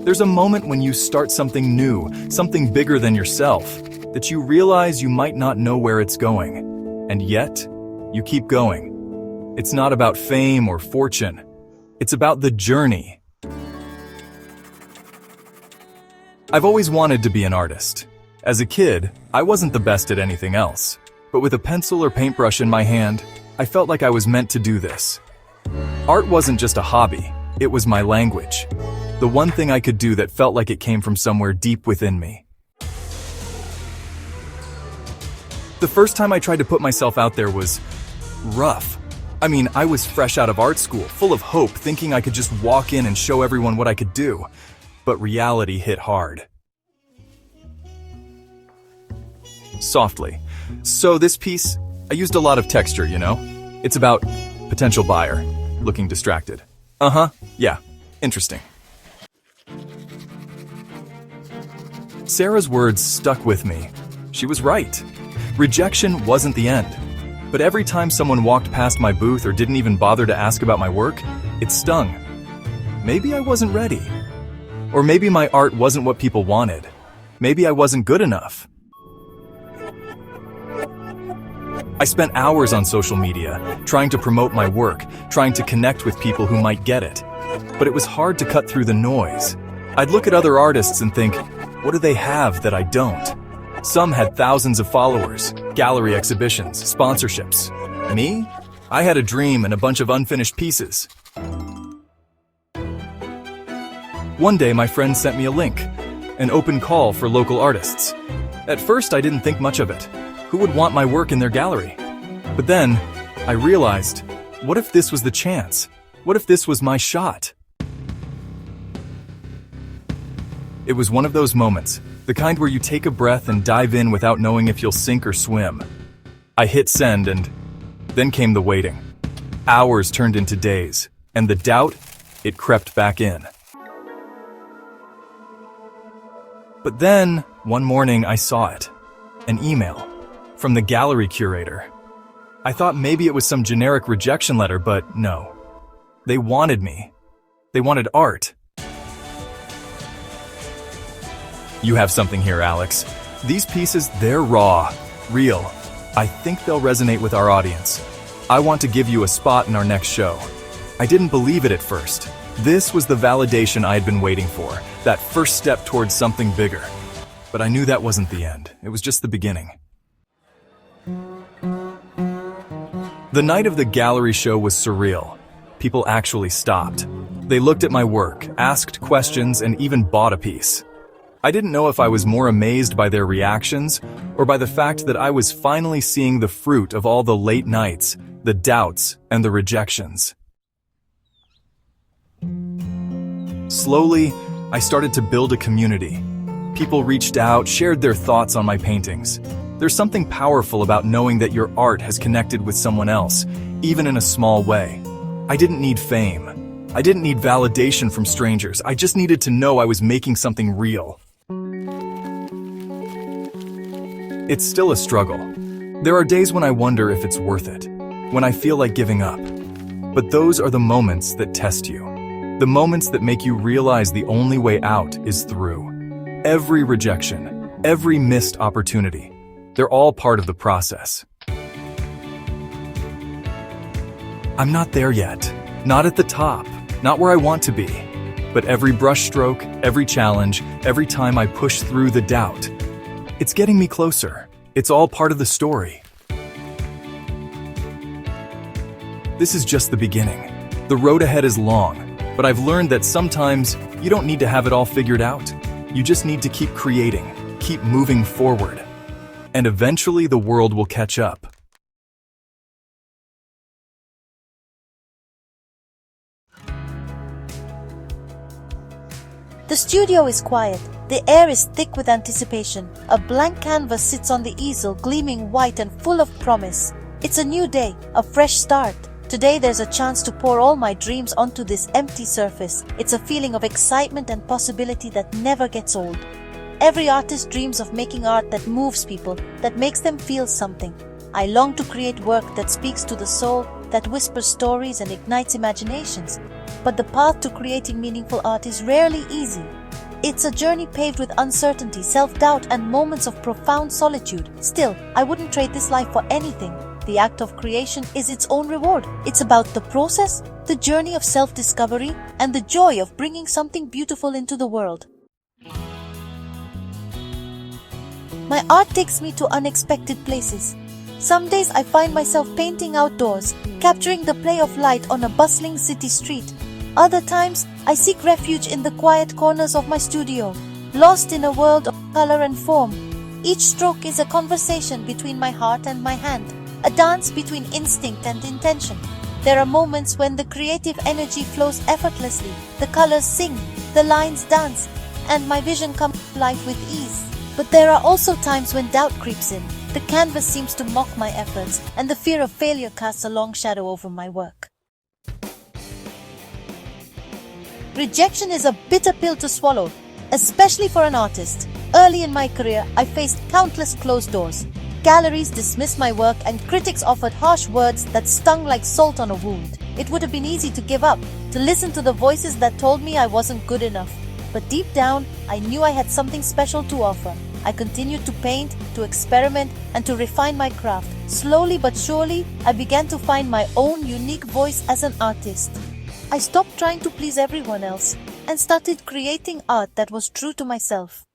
There's a moment when you start something new, something bigger than yourself, that you realize you might not know where it's going, and yet, you keep going. It's not about fame or fortune. It's about the journey. I've always wanted to be an artist. As a kid, I wasn't the best at anything else, but with a pencil or paintbrush in my hand, I felt like I was meant to do this. Art wasn't just a hobby, it was my language. The one thing I could do that felt like it came from somewhere deep within me. The first time I tried to put myself out there was rough. I mean, I was fresh out of art school, full of hope, thinking I could just walk in and show everyone what I could do. But reality hit hard. Softly. So this piece, I used a lot of texture, you know? It's about potential buyer, looking distracted. Yeah, interesting. Sarah's words stuck with me. She was right. Rejection wasn't the end. But every time someone walked past my booth or didn't even bother to ask about my work, it stung. Maybe I wasn't ready. Or maybe my art wasn't what people wanted. Maybe I wasn't good enough. I spent hours on social media, trying to promote my work, trying to connect with people who might get it. But it was hard to cut through the noise. I'd look at other artists and think, what do they have that I don't? Some had thousands of followers, gallery exhibitions, sponsorships. Me? I had a dream and a bunch of unfinished pieces. One day my friend sent me a link, an open call for local artists. At first I didn't think much of it. Who would want my work in their gallery? But then, I realized, what if this was the chance? What if this was my shot? It was one of those moments, the kind where you take a breath and dive in without knowing if you'll sink or swim. I hit send and then came the waiting. Hours turned into days, and the doubt, it crept back in. But then, one morning I saw it. An email. From the gallery curator. I thought maybe it was some generic rejection letter, but no. They wanted me. They wanted art. You have something here, Alex. These pieces, they're raw, real. I think they'll resonate with our audience. I want to give you a spot in our next show. I didn't believe it at first. This was the validation I had been waiting for, that first step towards something bigger. But I knew that wasn't the end. It was just the beginning. The night of the gallery show was surreal. People actually stopped. They looked at my work, asked questions, and even bought a piece. I didn't know if I was more amazed by their reactions or by the fact that I was finally seeing the fruit of all the late nights, the doubts, and the rejections. Slowly, I started to build a community. People reached out, shared their thoughts on my paintings. There's something powerful about knowing that your art has connected with someone else, even in a small way. I didn't need fame. I didn't need validation from strangers. I just needed to know I was making something real. It's still a struggle. There are days when I wonder if it's worth it, when I feel like giving up. But those are the moments that test you. The moments that make you realize the only way out is through. Every rejection, every missed opportunity, they're all part of the process. I'm not there yet. Not at the top. Not where I want to be. But every brushstroke, every challenge, every time I push through the doubt, it's getting me closer. It's all part of the story. This is just the beginning. The road ahead is long, but I've learned that sometimes you don't need to have it all figured out. You just need to keep creating, keep moving forward. And eventually the world will catch up. The studio is quiet. The air is thick with anticipation. A blank canvas sits on the easel, gleaming white and full of promise. It's a new day, a fresh start. Today there's a chance to pour all my dreams onto this empty surface. It's a feeling of excitement and possibility that never gets old. Every artist dreams of making art that moves people, that makes them feel something. I long to create work that speaks to the soul, that whispers stories and ignites imaginations. But the path to creating meaningful art is rarely easy. It's a journey paved with uncertainty, self-doubt, and moments of profound solitude. Still, I wouldn't trade this life for anything. The act of creation is its own reward. It's about the process, the journey of self-discovery, and the joy of bringing something beautiful into the world. My art takes me to unexpected places. Some days I find myself painting outdoors, capturing the play of light on a bustling city street. Other times, I seek refuge in the quiet corners of my studio, lost in a world of color and form. Each stroke is a conversation between my heart and my hand, a dance between instinct and intention. There are moments when the creative energy flows effortlessly, the colors sing, the lines dance, and my vision comes to life with ease. But there are also times when doubt creeps in. The canvas seems to mock my efforts, and the fear of failure casts a long shadow over my work. Rejection is a bitter pill to swallow, especially for an artist. Early in my career, I faced countless closed doors. Galleries dismissed my work and critics offered harsh words that stung like salt on a wound. It would have been easy to give up, to listen to the voices that told me I wasn't good enough. But deep down, I knew I had something special to offer. I continued to paint, to experiment, and to refine my craft. Slowly but surely, I began to find my own unique voice as an artist. I stopped trying to please everyone else and started creating art that was true to myself.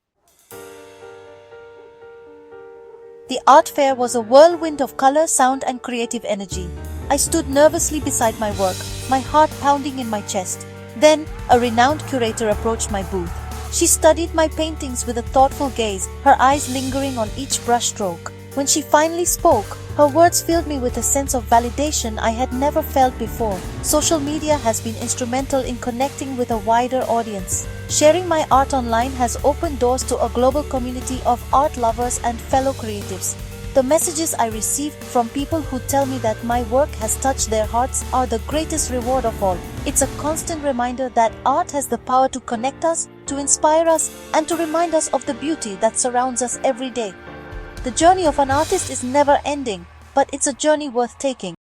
The art fair was a whirlwind of color, sound, and creative energy. I stood nervously beside my work, my heart pounding in my chest. Then, a renowned curator approached my booth. She studied my paintings with a thoughtful gaze, her eyes lingering on each brushstroke. When she finally spoke, her words filled me with a sense of validation I had never felt before. Social media has been instrumental in connecting with a wider audience. Sharing my art online has opened doors to a global community of art lovers and fellow creatives. The messages I receive from people who tell me that my work has touched their hearts are the greatest reward of all. It's a constant reminder that art has the power to connect us, to inspire us, and to remind us of the beauty that surrounds us every day. The journey of an artist is never ending, but it's a journey worth taking.